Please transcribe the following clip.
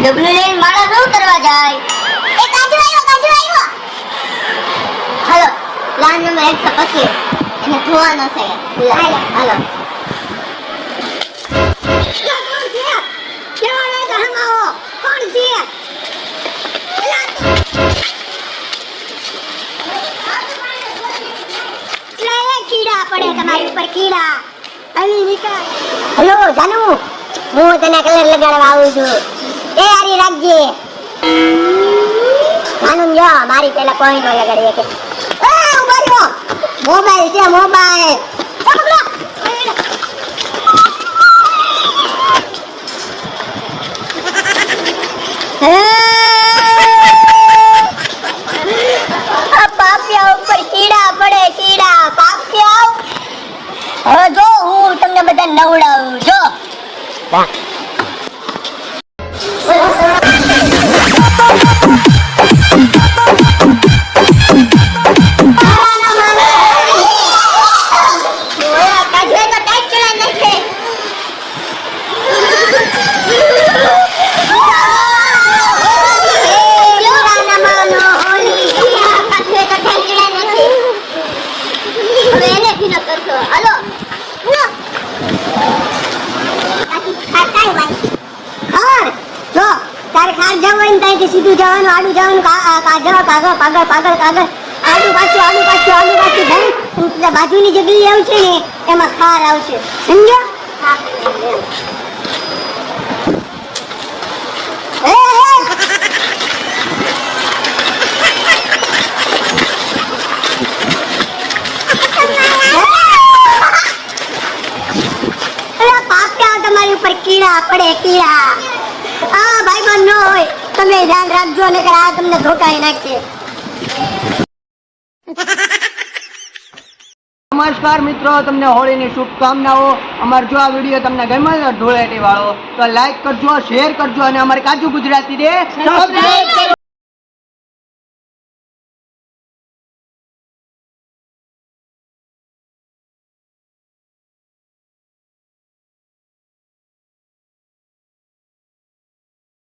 ડબલું લઈને માણસ શું કરવા જાય? એ કાજુ આવ્યો. હાલો લાન નંબર 125 એને ધોવાનો છે. હાલો પડે તમારી ઉપર કીડા. અલી નિકા. હેલો જાનુ, હું તને કલર લગાડવા આવું છું. એ આરી રાખજે. જાનુ જો મારી પેલા કોઈ નો લગાડી કે. એ ઉભા રહ્યો. મોબાઈલ છે મોબાઈલ. પકડો. આ પાપિયા ઉપર કીડા પડે કીડા. પાપિયા હવે જો હું તમને બધા નવડાવું જો. સીધું જવાનું આડું જવાનું પાગલ આડું પાછું બાજુની જે ગલી આવશે ને એમાં ખાર આવશે સમજો. પાપ્યા તમારી ઉપર કીડા પડે કીડા. આ ભાઈબંધ ન હોય તમે ધ્યાન રાખજો ને આ તમને ધોકાઈ નાખશે. નમસ્કાર મિત્રો, તમને હોળીની શુભકામનાઓ. અમારો જો આ વિડીયો તમને ગમ્યો ધૂળેટી વાળો તો લાઈક કરજો, શેર કરજો અને અમારી કાજુ ગુજરાતી ને સબસ્ક્રાઇબ કરજો.